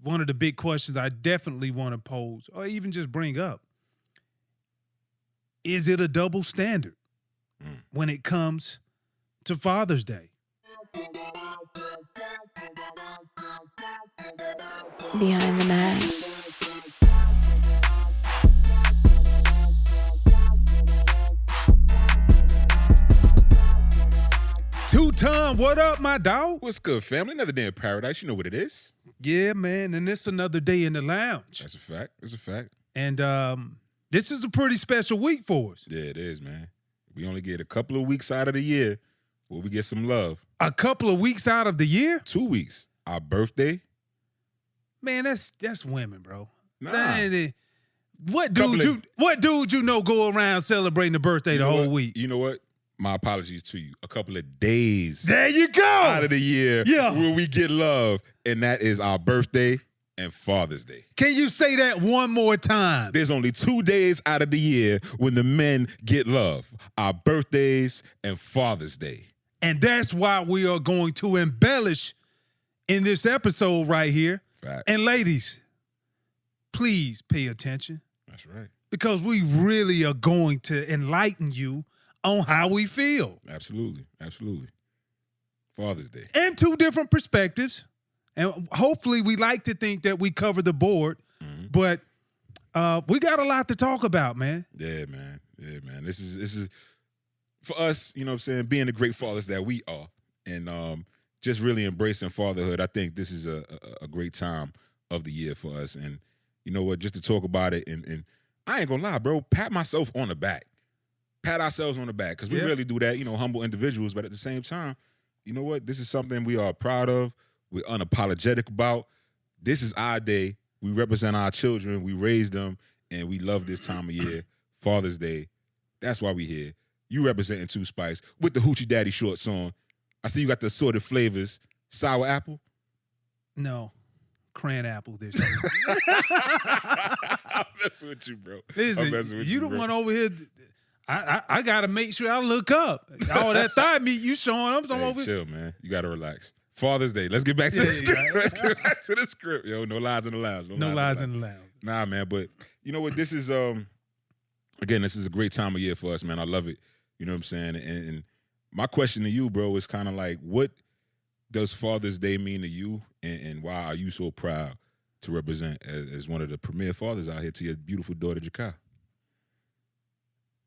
one of the big questions I definitely want to pose or even just bring up. Is it a double standard when it comes to Father's Day? Behind the mask. Tutan, what up, my dog? What's good, family? Another day in paradise. You know what it is. Yeah, man, and it's another day in the lounge. That's a fact. That's a fact. And this is a pretty special week for us. Yeah, it is, man. We only get a couple of weeks out of the year where we get some love. A couple of weeks out of the year? 2 weeks. Our birthday. Man, that's women, bro. Nah. What dude you know go around celebrating the birthday the whole week? You know what? My apologies to you. A couple of days There you go. out of the year Yeah. where we get love, and that is our birthday and Father's Day. Can you say that one more time? There's only 2 days out of the year when the men get love. Our birthdays and Father's Day. And that's why we are going to embellish in this episode right here. Fact. And ladies, please pay attention That's right. because we really are going to enlighten you on how we feel. Absolutely. Absolutely. Father's Day. And two different perspectives. And hopefully we like to think that we cover the board, but we got a lot to talk about, man. Yeah, man. Yeah, man. This is for us, you know what I'm saying, being the great fathers that we are and just really embracing fatherhood. I think this is a great time of the year for us. And you know what, just to talk about it and I ain't gonna lie, bro, pat myself on the back. Pat ourselves on the back because we really do that, you know, humble individuals. But at the same time, you know what? This is something we are proud of. We're unapologetic about. This is our day. We represent our children. We raise them, and we love this time of year. Father's Day. That's why we here. You representing Two Spikes with the Hoochie Daddy shorts on. I see you got the assorted flavors. Sour apple? No, cran apple this year. I'm messing with you, bro. Listen, I'm messing with you the bro. one over here. I got to make sure I look up. All that thigh meat you showing, I'm Hey, over here. chill, man. You got to relax. Father's Day. Let's get back to the script. right. Let's get back to the script, yo. No lies in the lounge. No lies in the lounge. Nah, man. But you know what? This is again, this is a great time of year for us, man. I love it. You know what I'm saying? And my question to you, bro, is kind of like, what does Father's Day mean to you, and why are you so proud to represent as one of the premier fathers out here to your beautiful daughter, Jakai?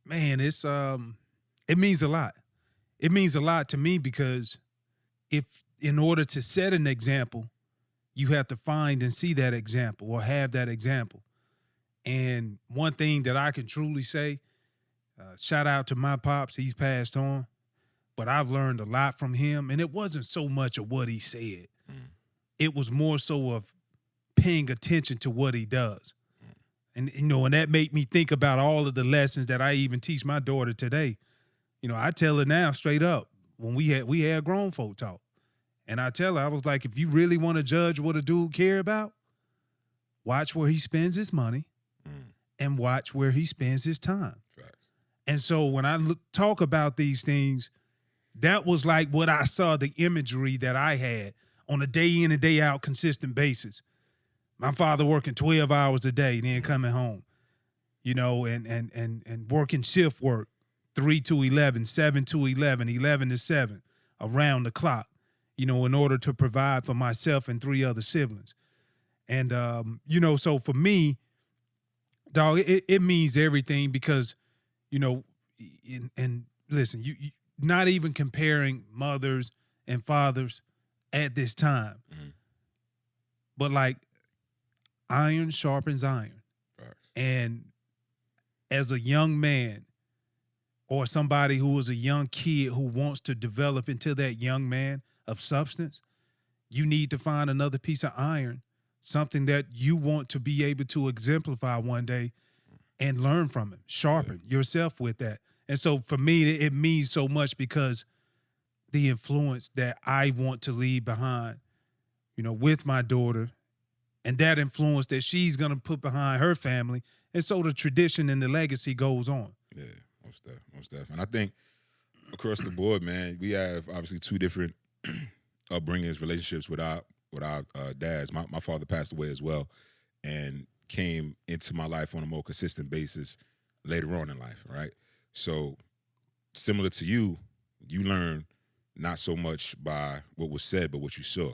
Man, it's it means a lot. It means a lot to me because if in order to set an example, you have to find and see that example or have that example. And one thing that I can truly say, shout out to my pops, he's passed on, but I've learned a lot from him. And it wasn't so much of what he said. It was more so of paying attention to what he does. And, you know, and that made me think about all of the lessons that I even teach my daughter today. You know, I tell her now straight up, when we had grown folk talk. And I tell her, I was like, if you really want to judge what a dude care about, watch where he spends his money and watch where he spends his time. Right. And so when I talk about these things, that was like what I saw, the imagery that I had on a day in and day out consistent basis. My father working 12 hours a day, then coming home, you know, and working shift work, 3 to 11, 7 to 11, 11 to 7, around the clock, you know, in order to provide for myself and 3 other siblings. And, you know, so for me, dog, it means everything because, you know, and listen, you not even comparing mothers and fathers at this time, but like, iron sharpens iron. Right. And as a young man or somebody who is a young kid who wants to develop into that young man of substance, you need to find another piece of iron, something that you want to be able to exemplify one day and learn from it, sharpen yourself with that. And so for me, it means so much because the influence that I want to leave behind, you know, with my daughter, and that influence that she's going to put behind her family. And so the tradition and the legacy goes on. Yeah, most definitely. And I think across the board, man, we have obviously 2 different upbringings, relationships with our dads. My father passed away as well, and came into my life on a more consistent basis later on in life, right? So similar to you, you learn not so much by what was said, but what you saw.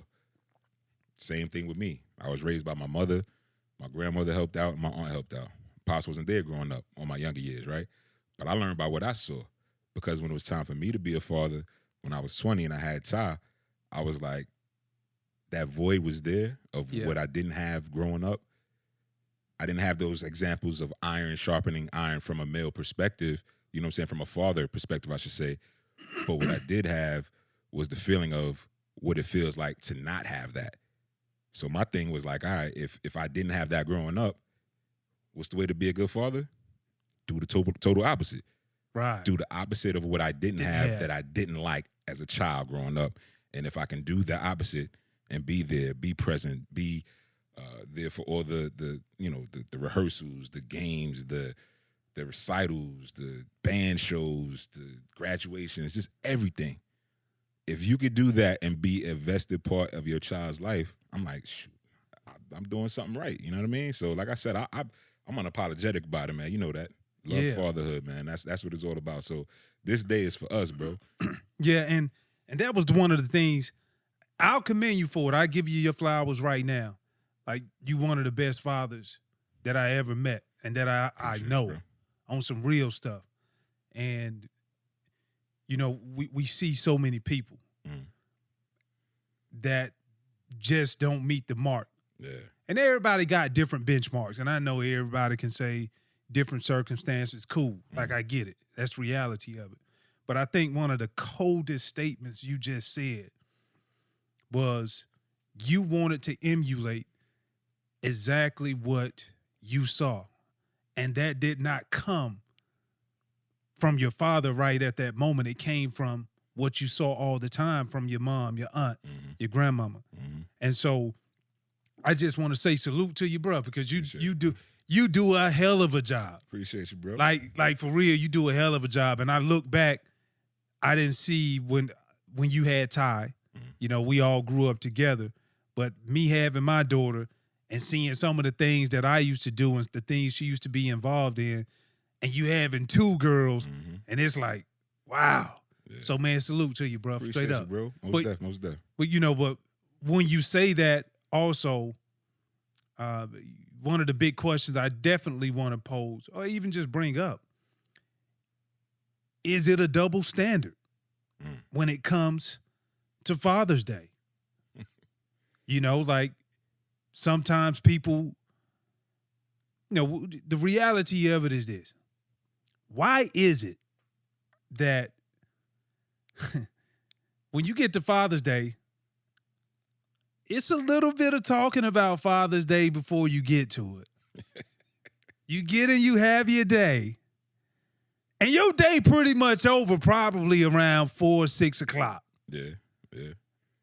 Same thing with me. I was raised by my mother. My grandmother helped out, and my aunt helped out. Pops wasn't there growing up on my younger years, right? But I learned by what I saw, because when it was time for me to be a father, when I was 20 and I had Ty, I was like, that void was there of what I didn't have growing up. I didn't have those examples of iron sharpening iron from a male perspective, you know what I'm saying, from a father perspective, I should say. But what I did have was the feeling of what it feels like to not have that. So my thing was like, all right, if I didn't have that growing up, what's the way to be a good father? Do the total opposite. Right. Do the opposite of what I didn't have that I didn't like as a child growing up. And if I can do the opposite and be there, be present, be there for all the rehearsals, the games, the recitals, the band shows, the graduations, just everything. If you could do that and be a vested part of your child's life, I'm like, shoot, I'm doing something right. You know what I mean? So like I said, I'm unapologetic about it, man. You know that. Love fatherhood, man. That's what it's all about. So this day is for us, bro. Yeah, and that was one of the things. I'll commend you for it. I give you your flowers right now. Like, you one of the best fathers that I ever met and that I know on some real stuff. And, you know, we see so many people that just don't meet the mark. Yeah. And everybody got different benchmarks. And I know everybody can say different circumstances, cool. Like, I get it. That's reality of it. But I think one of the coldest statements you just said was you wanted to emulate exactly what you saw. And that did not come from your father right at that moment. It came from what you saw all the time from your mom, your aunt, your grandmama. And so I just want to say salute to you, bro, because you do a hell of a job. Appreciate you, bro. Like for real, you do a hell of a job. And I look back, I didn't see when you had Ty, you know, we all grew up together, but me having my daughter and seeing some of the things that I used to do and the things she used to be involved in, and you having two girls, and it's like, wow. Yeah. So, man, salute to you, bro. Appreciate straight up. You, bro. Most def. But, you know, but when you say that also, one of the big questions I definitely want to pose or even just bring up, is it a double standard when it comes to Father's Day? You know, like sometimes people, you know, the reality of it is this. Why is it that when you get to Father's Day, it's a little bit of talking about Father's Day before you get to it? You get and you have your day. And your day pretty much over probably around 4 or 6 o'clock. Yeah.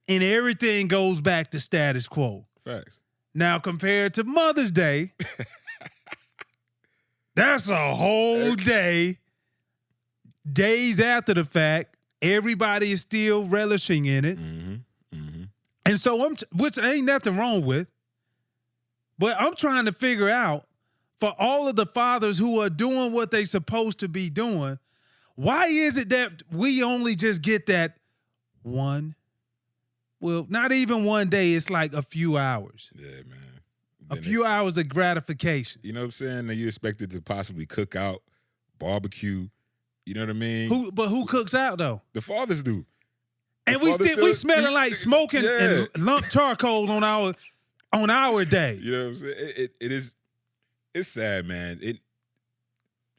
And everything goes back to status quo. Facts. Now, compared to Mother's Day, that's a whole day. Days after the fact, everybody is still relishing in it. And so, which ain't nothing wrong with, but I'm trying to figure out, for all of the fathers who are doing what they supposed to be doing, why is it that we only just get that not even one day, it's like a few hours. Yeah, man. A few hours of gratification. You know what I'm saying? You expected to possibly cook out, barbecue, you know what I mean? Who cooks out, though? The fathers do. And we smelling like smoking and lump charcoal on our day. You know what I'm saying? It's sad, man.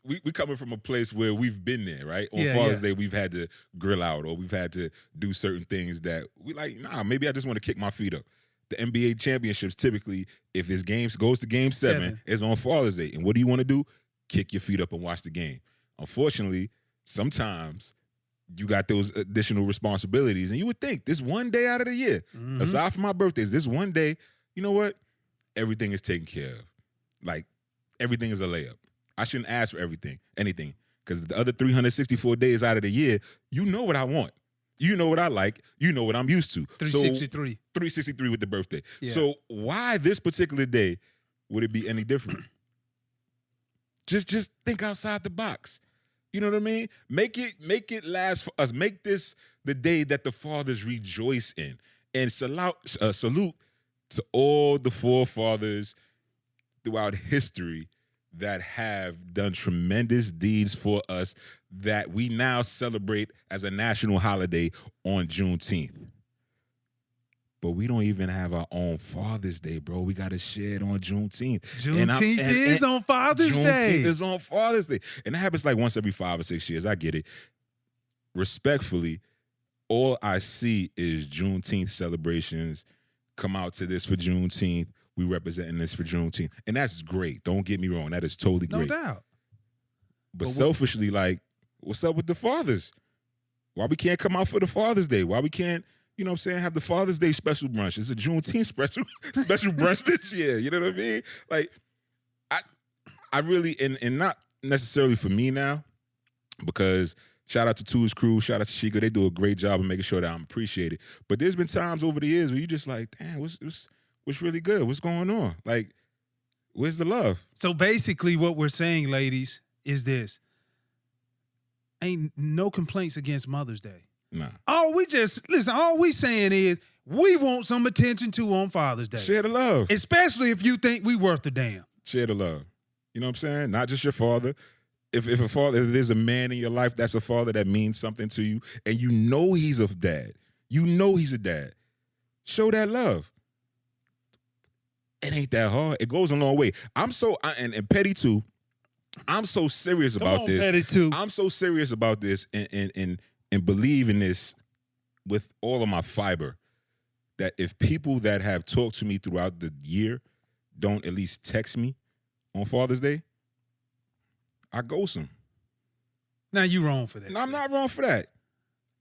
We coming from a place where we've been there, right? On Father's Day, we've had to grill out or we've had to do certain things that we like, maybe I just want to kick my feet up. The NBA championships, typically, if it's goes to game 7, it's on Father's Day. And what do you want to do? Kick your feet up and watch the game. Unfortunately, sometimes you got those additional responsibilities. And you would think this one day out of the year, aside from my birthdays, this one day, you know what? Everything is taken care of. Like, everything is a layup. I shouldn't ask for anything, because the other 364 days out of the year, you know what I want. You know what I like. You know what I'm used to. 363. So, 363 with the birthday. Yeah. So why this particular day would it be any different? Just think outside the box. You know what I mean? Make it last for us. Make this the day that the fathers rejoice in. And salute to all the forefathers throughout history that have done tremendous deeds for us that we now celebrate as a national holiday on Juneteenth. But we don't even have our own Father's Day, bro. We got to share it on Juneteenth. Juneteenth is on Father's Day. Juneteenth is on Father's Day. And that happens like once every 5 or 6 years. I get it. Respectfully, all I see is Juneteenth celebrations. Come out to this for Juneteenth. We representing this for Juneteenth. And that's great. Don't get me wrong. That is totally great. No doubt. But selfishly, like, what's up with the fathers? Why we can't come out for the Father's Day? Why we can't, you know what I'm saying, have the Father's Day special brunch? It's a Juneteenth special brunch this year. You know what I mean? Like, I really, and not necessarily for me now, because shout out to Two's crew, shout out to Chico. They do a great job of making sure that I'm appreciated. But there's been times over the years where you just like, damn, what's really good? What's going on? Like, where's the love? So basically what we're saying, ladies, is this. Ain't no complaints against Mother's Day. Nah. All we saying is we want some attention too on Father's Day. Share the love. Especially if you think we worth a damn. Share the love. You know what I'm saying? Not just your father. If there's a man in your life that's a father that means something to you, and you know he's a dad. You know he's a dad. Show that love. It ain't that hard. It goes a long way. And Petty too. I'm so serious about this. Petty too. I'm so serious about this and believe in this with all of my fiber, that if people that have talked to me throughout the year don't at least text me on Father's Day, I ghost them. Now you wrong for that. No, I'm not wrong for that.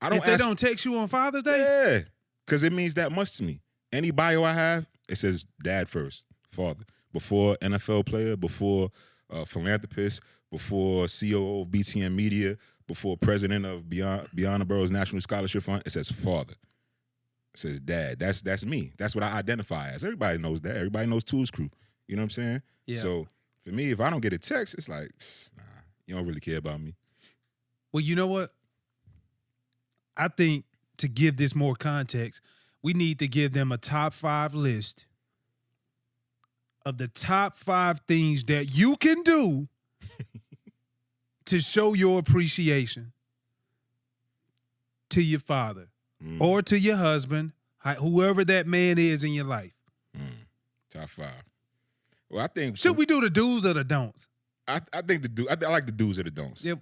If they don't text you on Father's Day? Yeah, because it means that much to me. Any bio I have, it says dad first, father. Before NFL player, before philanthropist, before COO of BTM Media, before president of Beyond the Boroughs National Scholarship Fund, it says father. It says dad. That's me. That's what I identify as. Everybody knows that. Everybody knows Tools Crew. You know what I'm saying? Yeah. So for me, if I don't get a text, it's like, nah, you don't really care about me. Well, you know what? I think to give this more context, we need to give them a top 5 list of the top 5 things that you can do to show your appreciation to your father or to your husband, whoever that man is in your life. Top 5. Well, I think should we do the do's or the don'ts? I think I like the do's or the don'ts. Yeah,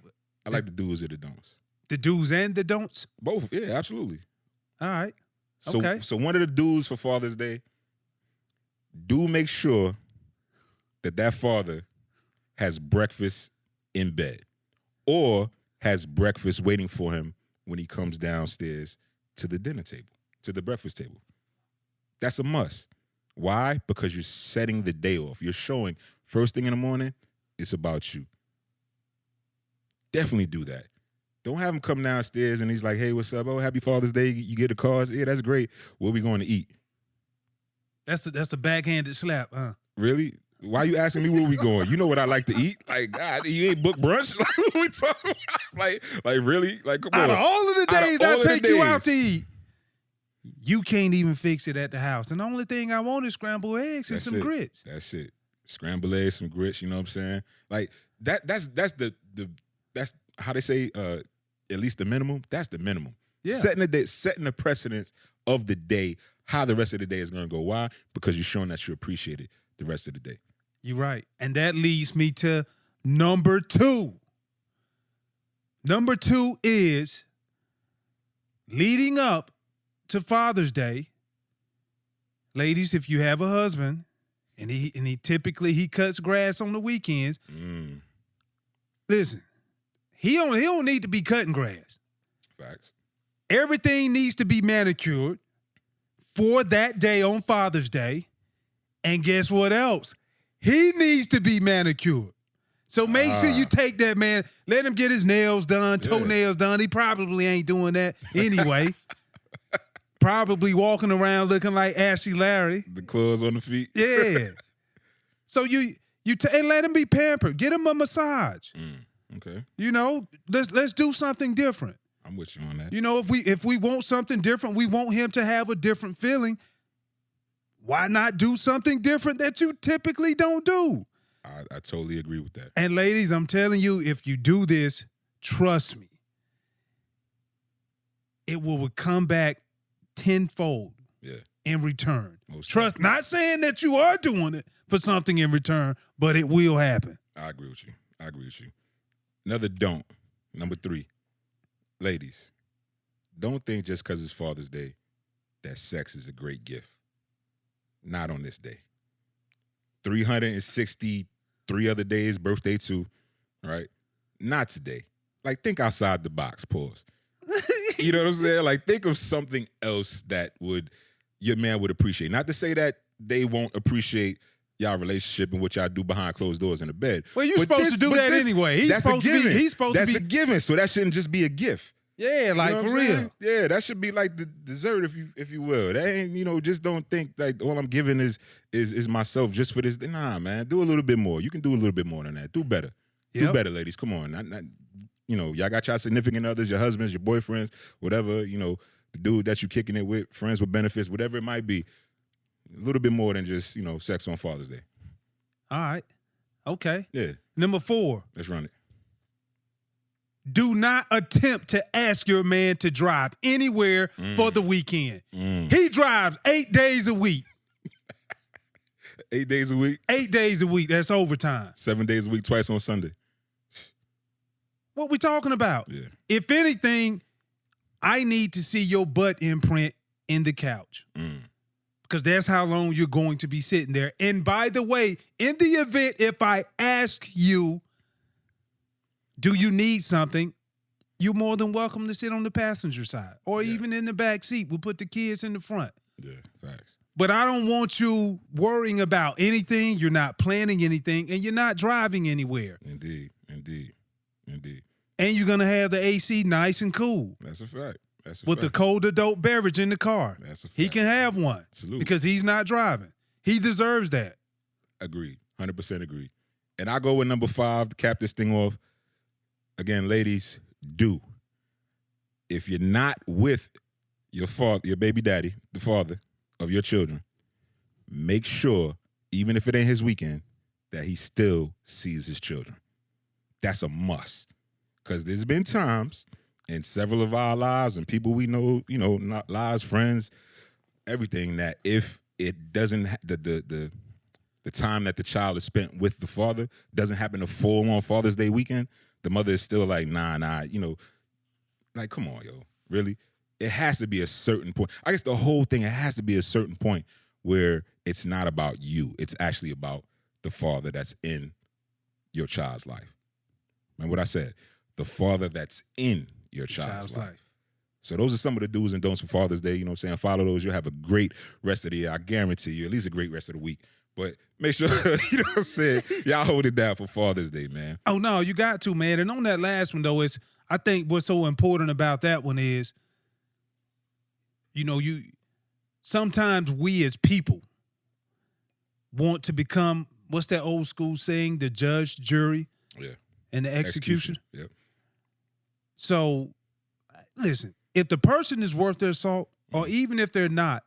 I like the do's or the don'ts. The do's and the don'ts? Both, yeah, absolutely. All right. So, okay. So one of the do's for Father's Day, do make sure that father has breakfast in bed or has breakfast waiting for him when he comes downstairs to the dinner table, to the breakfast table. That's a must. Why? Because you're setting the day off. You're showing first thing in the morning, it's about you. Definitely do that. Don't have him come downstairs and he's like, hey, what's up? Oh, happy Father's Day. You get the cards? Yeah, that's great. What are we going to eat? That's a backhanded slap, huh? Really? Why you asking me where we going? You know what I like to eat? Like, God, you ain't booked brunch? Like, what we talking about? Like really? Like, come on. Out of all of the days I take you out to eat, you can't even fix it at the house. And the only thing I want is scrambled eggs and some grits. That's it. Scrambled eggs, some grits, you know what I'm saying? Like, that's how they say, at least the minimum. That's the minimum. Yeah. Setting the precedence of the day, how the rest of the day is going to go. Why? Because you're showing that you appreciate it the rest of the day. You're right. And that leads me to number 2. Number 2 is leading up to Father's Day. Ladies, if you have a husband and he typically cuts grass on the weekends, listen, he don't need to be cutting grass. Facts. Everything needs to be manicured for that day on Father's Day. And guess what else? He needs to be manicured. So make sure you take that, man. Let him get his nails done, toenails done. He probably ain't doing that anyway. Probably walking around looking like Ashley Larry. The claws on the feet. Yeah. So and let him be pampered. Get him a massage. Okay. You know, let's do something different. I'm with you on that. You know, if we want something different, we want him to have a different feeling. Why not do something different that you typically don't do? I totally agree with that. And ladies, I'm telling you, if you do this, trust me, it will come back tenfold in return. Trust, not saying that you are doing it for something in return, but it will happen. I agree with you. Another don't. Number 3. Ladies, don't think just because it's Father's Day that sex is a great gift. Not on this day. 363 other days, birthday too, right? Not today. Like, think outside the box, pause. You know what I'm saying? Like, think of something else that your man would appreciate. Not to say that they won't appreciate y'all relationship and what y'all do behind closed doors in the bed. Well, you're supposed to do that anyway. That's a given. So that shouldn't just be a gift. Yeah, like, you know for real. Yeah, that should be like the dessert, if you will. That ain't, just don't think like all I'm giving is myself just for this. Nah, man, do a little bit more. You can do a little bit more than that. Do better. Do better, ladies. Come on. Not, y'all got y'all significant others, your husbands, your boyfriends, whatever, the dude that you kicking it with, friends with benefits, whatever it might be. A little bit more than just, sex on Father's Day. All right. Okay. Yeah. Number 4. Let's run it. Do not attempt to ask your man to drive anywhere for the weekend. He drives 8 days a week. 8 days a week? 8 days a week. That's overtime. 7 days a week, twice on Sunday. What we talking about? Yeah. If anything, I need to see your butt imprint in the couch. Because that's how long you're going to be sitting there. And by the way, in the event if I ask you, do you need something? You're more than welcome to sit on the passenger side or even in the back seat. We'll put the kids in the front. Yeah, facts. But I don't want you worrying about anything. You're not planning anything, and you're not driving anywhere. Indeed. And you're going to have the AC nice and cool. That's a fact. With the cold adult beverage in the car. That's a fact. He can have one. Absolutely. Because he's not driving. He deserves that. Agreed. 100% agreed. And I go with number 5 to cap this thing off. Again, ladies, if you're not with your father, your baby daddy, the father of your children, make sure, even if it ain't his weekend, that he still sees his children. That's a must. Because there's been times in several of our lives and people we know, not lives, friends, everything, that if it doesn't, the time that the child is spent with the father doesn't happen to fall on Father's Day weekend, the mother is still like, nah, like, come on, yo, really? It has to be a certain point. I guess the whole thing, it has to be a certain point where it's not about you. It's actually about the father that's in your child's life. Remember what I said? The father that's in your child's life. So those are some of the do's and don'ts for Father's Day. You know what I'm saying? Follow those. You'll have a great rest of the year. I guarantee you, at least a great rest of the week. But make sure, you know what I'm saying, y'all hold it down for Father's Day, man. Oh, no, you got to, man. And on that last one, though, I think what's so important about that one is, sometimes we as people want to become, what's that old school saying, the judge, jury, and the execution. Yep. So, listen, if the person is worth their salt, or even if they're not,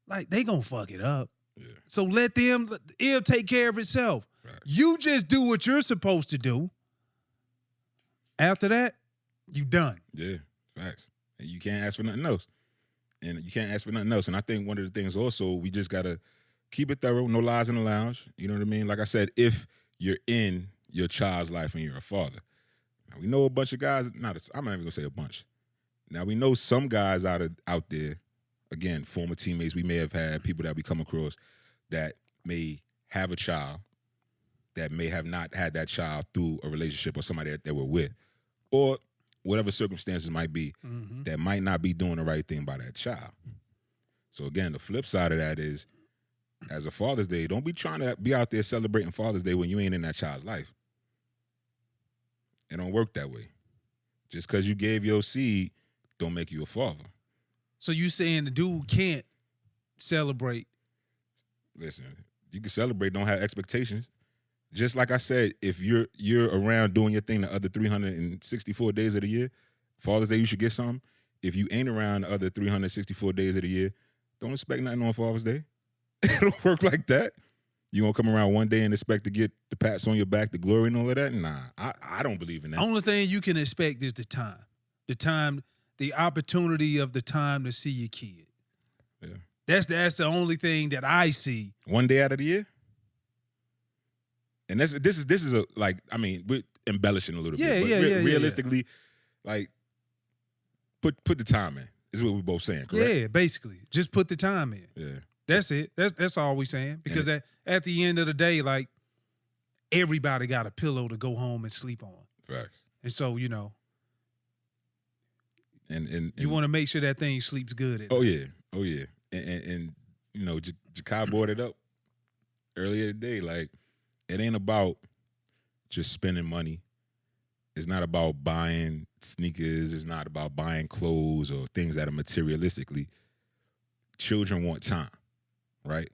like, they gonna fuck it up. Yeah. So it'll take care of itself. Right. You just do what you're supposed to do. After that, you done. Yeah, facts. And you can't ask for nothing else. And I think one of the things also, we just gotta keep it thorough, no lies in the lounge. You know what I mean? Like I said, if you're in your child's life and you're a father. Now, we know a bunch of guys, I'm not even gonna say a bunch. Now, we know some guys out there, again, former teammates we may have had, people that we come across that may have a child that may have not had that child through a relationship or somebody that they were with, or whatever circumstances might be, that might not be doing the right thing by that child. So again, the flip side of that is, as a Father's Day, don't be trying to be out there celebrating Father's Day when you ain't in that child's life. It don't work that way. Just because you gave your seed don't make you a father. So you saying the dude can't celebrate? Listen, you can celebrate, don't have expectations. Just like I said, if you're around doing your thing the other 364 days of the year, Father's Day you should get something. If you ain't around the other 364 days of the year, don't expect nothing on Father's Day. It don't work like that. You gonna come around one day and expect to get the pats on your back, the glory and all of that? Nah, I don't believe in that. Only thing you can expect is the time, the opportunity of the time to see your kid. Yeah. That's the only thing that I see. One day out of the year? And this is a, like, I mean, we're embellishing a little bit. But realistically, like, put the time in. Is what we're both saying, correct? Yeah, basically. Just put the time in. Yeah. That's it. That's all we saying. Because at the end of the day, like, everybody got a pillow to go home and sleep on. Facts. And so, you know, and you want to make sure that thing sleeps good at night. Oh yeah. And you know, Jakai brought it up earlier today. Like, it ain't about just spending money. It's not about buying sneakers. It's not about buying clothes or things that are materialistically. Children want time, right?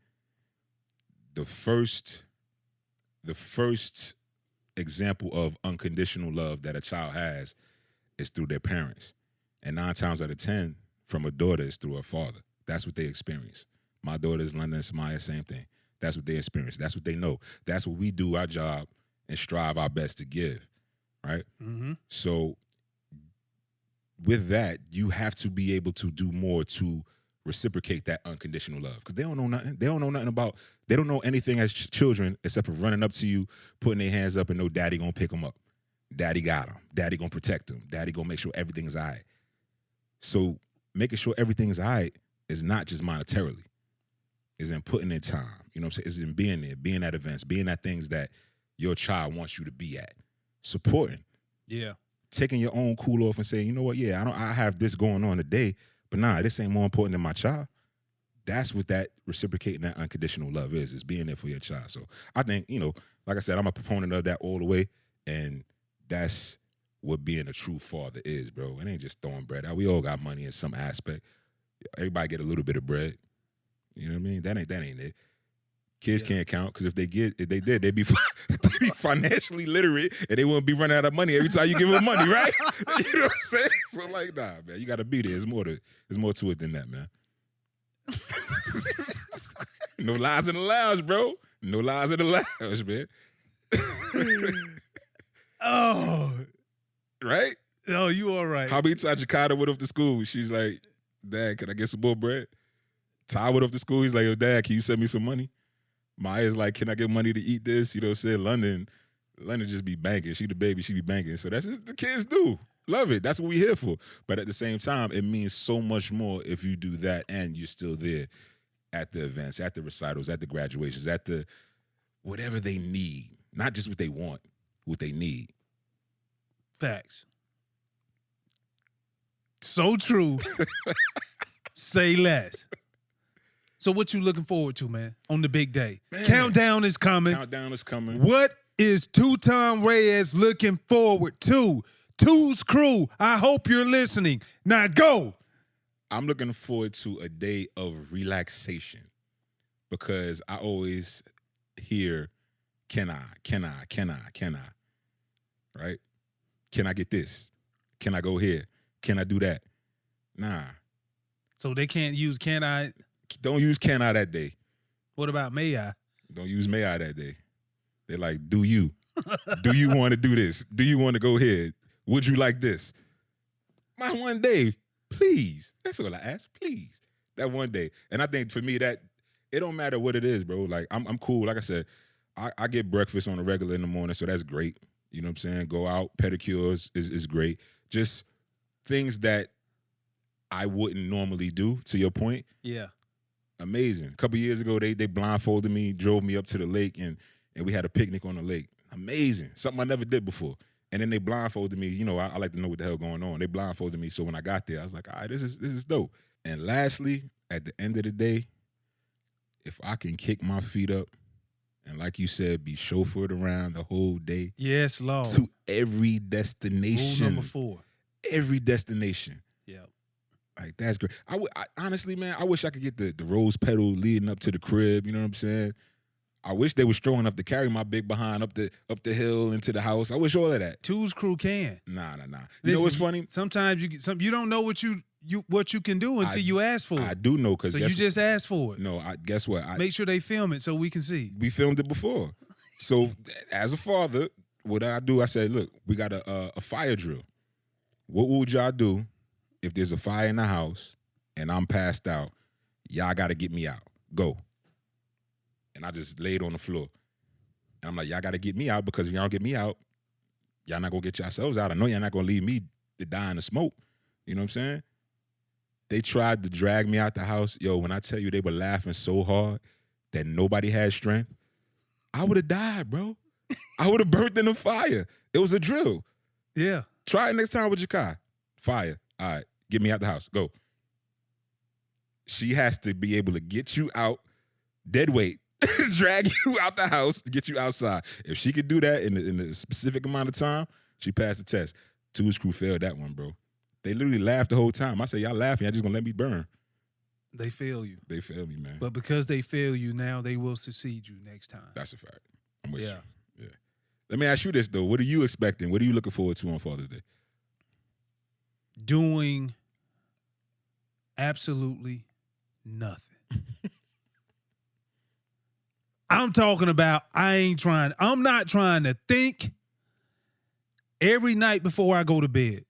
The first example of unconditional love that a child has is through their parents. And 9 times out of 10, from a daughter, is through her father. That's what they experience. My daughters, London and Samaya, same thing. That's what they experience. That's what they know. That's what we do our job and strive our best to give, right? Mm-hmm. So with that, you have to be able to do more to reciprocate that unconditional love, because they don't know nothing. They don't know anything as children except for running up to you, putting their hands up, and know daddy gonna pick them up. Daddy got them. Daddy gonna protect them. Daddy gonna make sure everything's all right. So making sure everything's all right is not just monetarily. It's in putting in time. You know what I'm saying? It's in being there, being at events, being at things that your child wants you to be at. Supporting. Yeah. Taking your own cool off and saying, you know what, yeah, I have this going on today, but nah, this ain't more important than my child. That's what that reciprocating that unconditional love is being there for your child. So I think, you know, like I said, I'm a proponent of that all the way, and that's what being a true father is, bro. It ain't just throwing bread out. We all got money in some aspect. Everybody get a little bit of bread. You know what I mean? That ain't it. Kids can't count, because if they did, they'd be financially literate, and they wouldn't be running out of money every time you give them money, right? You know what I'm saying? So like, nah, man, you got to be there. There's more to it than that, man. No lies in the lounge, bro. No lies in the lounge, man. Oh, right? Oh, you all right? How many times Jakai went off to school? She's like, Dad, can I get some more bread? Ty went off to school. He's like, yo, Dad, can you send me some money? Maya's like, can I get money to eat this? You know what I'm saying? London just be banking. She the baby, she be banking. So that's just the kids do. Love it. That's what we here for. But at the same time, it means so much more if you do that and you're still there at the events, at the recitals, at the graduations, at the whatever they need. Not just what they want, what they need. Facts. So true. Say less. So what you looking forward to, man, on the big day? Man. Countdown is coming. Countdown is coming. What is Tutan Reyes looking forward to? Two's crew, I hope you're listening. Now go. I'm looking forward to a day of relaxation, because I always hear, can I? Right? Can I get this? Can I go here? Can I do that? Nah. So they can't use can I? Don't use can I that day. What about may I? Don't use may I that day. They're like, do you? Do you want to do this? Do you want to go here? Would you like this? My one day, please. That's all I ask, please. That one day. And I think for me, that it don't matter what it is, bro. Like, I'm cool. Like I said, I get breakfast on a regular in the morning, so that's great. You know what I'm saying? Go out, pedicures is great. Just things that I wouldn't normally do, to your point. Yeah. Amazing. A couple years ago, they blindfolded me, drove me up to the lake, and we had a picnic on the lake. Amazing. Something I never did before. And then they blindfolded me. You know, I like to know what the hell going on. They blindfolded me, so when I got there, I was like, all right, this is dope. And lastly, at the end of the day, if I can kick my feet up And like you said, be chauffeured around the whole day Yes, Lord. to every Rule destination. number 4. Every destination. Yeah. Like, that's great. Honestly, man, I wish I could get the rose petal leading up to the crib. You know what I'm saying? I wish they were strong enough to carry my big behind up the hill into the house. I wish all of that. Two's crew can. Nah. You Listen, know what's funny? Sometimes you don't know what you can do until you ask for it. I do know, because so you just ask for it. No, guess what? Make sure they film it so we can see. We filmed it before. So as a father, what I do, I said, look, we got a fire drill. What would y'all do if there's a fire in the house and I'm passed out? Y'all got to get me out. Go. And I just laid on the floor. And I'm like, y'all got to get me out, because if y'all don't get me out, y'all not going to get yourselves out. I know y'all not going to leave me to die in the smoke. You know what I'm saying? They tried to drag me out the house. Yo, when I tell you they were laughing so hard that nobody had strength, I would have died, bro. I would have burnt in the fire. It was a drill. Yeah. Try it next time with Jakai. Fire. All right, get me out the house. Go. She has to be able to get you out, dead weight, drag you out the house, get you outside. If she could do that in a specific amount of time, she passed the test. Two's crew failed that one, bro. They literally laughed the whole time. I said, y'all laughing, y'all just gonna let me burn. They fail you. They failed me, man. But because they fail you now, they will succeed you next time. That's a fact. I'm with Yeah. you. Yeah. Let me ask you this, though. What are you expecting? What are you looking forward to on Father's Day? Doing absolutely nothing. I'm talking about I'm not trying to think every night before I go to bed.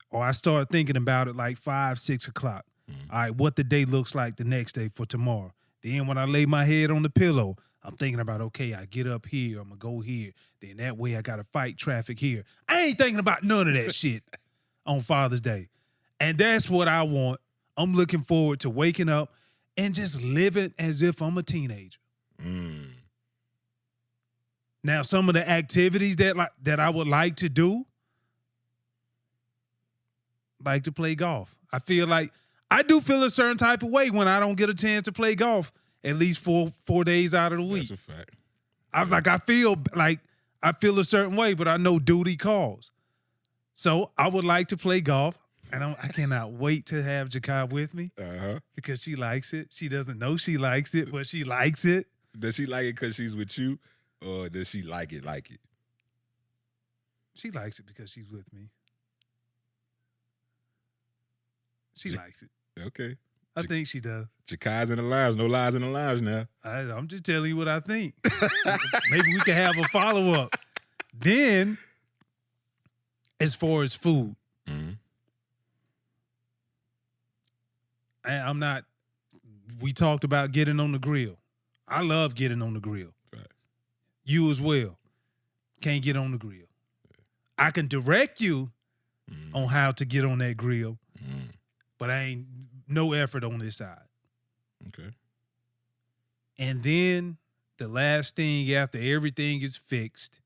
Or I start thinking about it like 5, 6 o'clock. All right, what the day looks like the next day for tomorrow. Then when I lay my head on the pillow, I'm thinking about, okay, I get up here, I'm going to go here. Then that way I got to fight traffic here. I ain't thinking about none of that shit on Father's Day. And that's what I want. I'm looking forward to waking up and just living as if I'm a teenager. Now, some of the activities that I would like to do, like to play golf. I do feel a certain type of way when I don't get a chance to play golf at least four days out of the week. That's a fact. I feel a certain way, but I know duty calls. So I would like to play golf, and I cannot wait to have Jakai with me because she likes it. She doesn't know she likes it, but she likes it. Does she like it because she's with you, or does she like it? She likes it because she's with me. She likes it. Okay. I think she does. Jakai's in the lives. No lies in the lives now. I'm just telling you what I think. Maybe we can have a follow-up. Then, as far as food, we talked about getting on the grill. I love getting on the grill. Right. You as well. Can't get on the grill. I can direct you on how to get on that grill, but I ain't no effort on this side. Okay. And then the last thing after everything is fixed,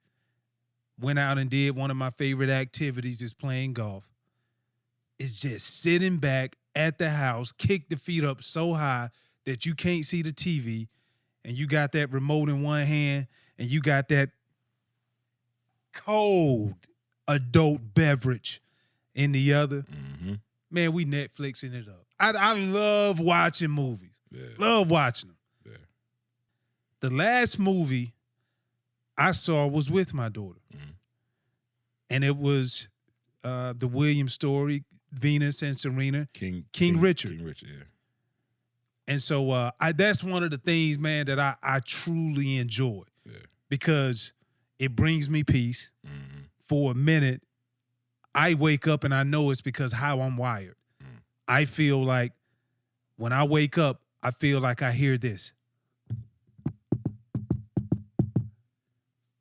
went out and did one of my favorite activities is playing golf. It's just sitting back at the house, kick the feet up so high that you can't see the TV, and you got that remote in one hand, and you got that cold adult beverage in the other. Man, we Netflixing it up. I love watching movies. Yeah. Love watching them. Yeah. The last movie I saw was with my daughter. And it was the Williams story, Venus and Serena, King Richard. King Richard, yeah. And so that's one of the things, man, that I truly enjoy. Yeah. Because it brings me peace. For a minute, I wake up and I know it's because how I'm wired. I feel like when I wake up, I feel like I hear this.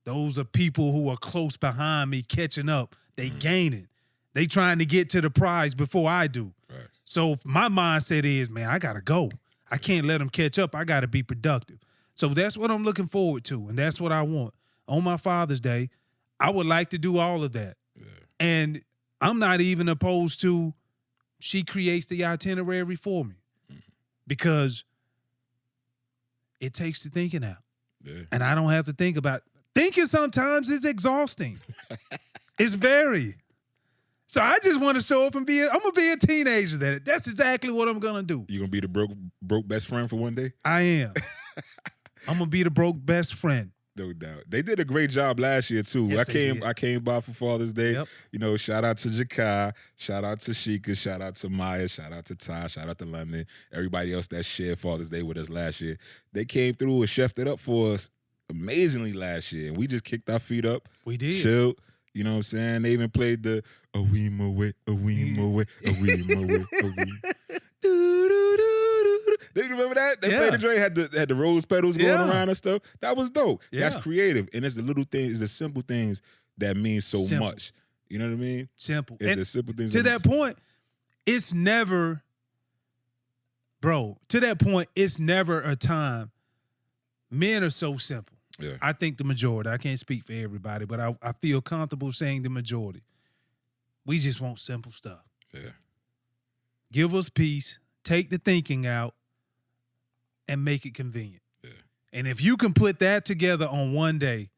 Those are people who are close behind me catching up. They gaining. They trying to get to the prize before I do. Right. So my mindset is, man, I got to go. I can't let them catch up. I got to be productive. So that's what I'm looking forward to, and that's what I want. On my Father's Day, I would like to do all of that. Yeah. And I'm not even opposed to she creates the itinerary for me because it takes the thinking out. Yeah. And I don't have to think about thinking sometimes it's exhausting. It's very. So I just want to show up and I'm going to be a teenager. That's exactly what I'm going to do. You going to be the broke best friend for one day? I am. I'm going to be the broke best friend. No doubt. They did a great job last year too. Yes, I came by for Father's Day. Yep. You know, shout out to Jakai, shout out to Sheikah, shout out to Maya, shout out to Ty, shout out to London, everybody else that shared Father's Day with us last year. They came through and chefed it up for us amazingly last year. And we just kicked our feet up. We did. Chilled. You know what I'm saying? They even played the a wee mo way, a wee mo way, a wee mo way, a wee. They remember that? They played the joint, had the rose petals going around and stuff. That was dope. Yeah. That's creative. And it's the little things, it's the simple things that mean so much. You know what I mean? Simple. It's the simple things. To that point, it's never, bro, to that point, it's never a time. Men are so simple. Yeah. I think the majority. I can't speak for everybody, but I feel comfortable saying the majority. We just want simple stuff. Yeah. Give us peace, take the thinking out, and make it convenient. Yeah. And if you can put that together on one day,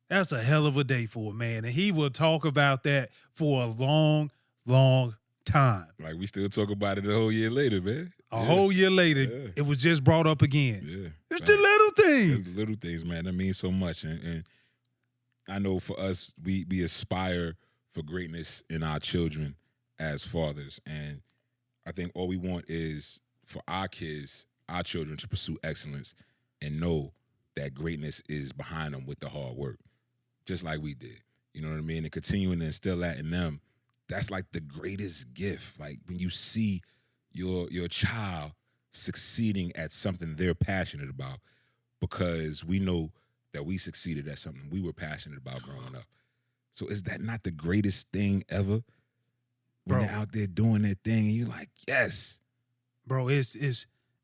that's a hell of a day for a man. And he will talk about that for a long, long time. Like we still talk about it a whole year later, man. A whole year later, it was just brought up again. Yeah. It's the little things. It's the little things, man. That means so much. And I know for us, we aspire for greatness in our children as fathers. And I think all we want is for our kids, our children, to pursue excellence and know that greatness is behind them with the hard work, just like we did. You know what I mean? And continuing to instill that in them, that's like the greatest gift. Like when you see your child succeeding at something they're passionate about, because we know that we succeeded at something we were passionate about growing up. So is that not the greatest thing ever? When they're out there doing their thing and you're like, yes. Bro, it's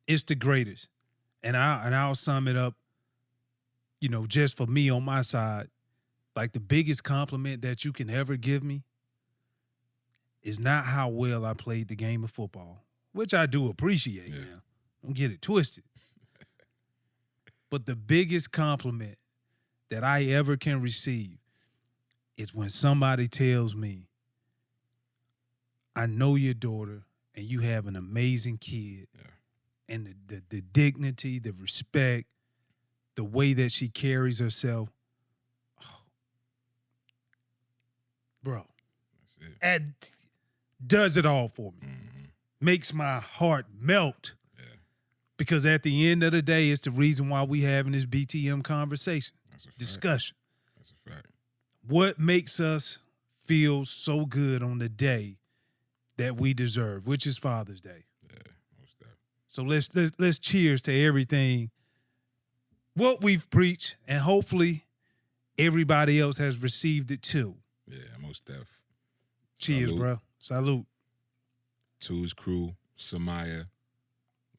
the greatest. And I'll sum it up, you know, just for me on my side, like the biggest compliment that you can ever give me is not how well I played the game of football, which I do appreciate now. Don't get it twisted. But the biggest compliment that I ever can receive is when somebody tells me, I know your daughter and you have an amazing kid. Yeah. And the dignity, the respect, the way that she carries herself. Oh, bro. That's it. And does it all for me. Mm-hmm. Makes my heart melt. Yeah. Because at the end of the day, it's the reason why we having this BTM conversation, discussion. That's a fact. What makes us feel so good on the day that we deserve, which is Father's Day. Yeah, most definitely. So let's cheers to everything, what we've preached, and hopefully everybody else has received it too. Yeah, most definitely. Cheers, Salute. bro. Salute. Two's crew, Samaya,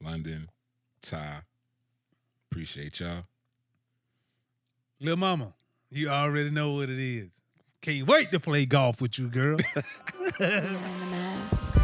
London, Ty. Appreciate y'all. Lil' mama, you already know what it is. Can't wait to play golf with you, girl. Behind the mask.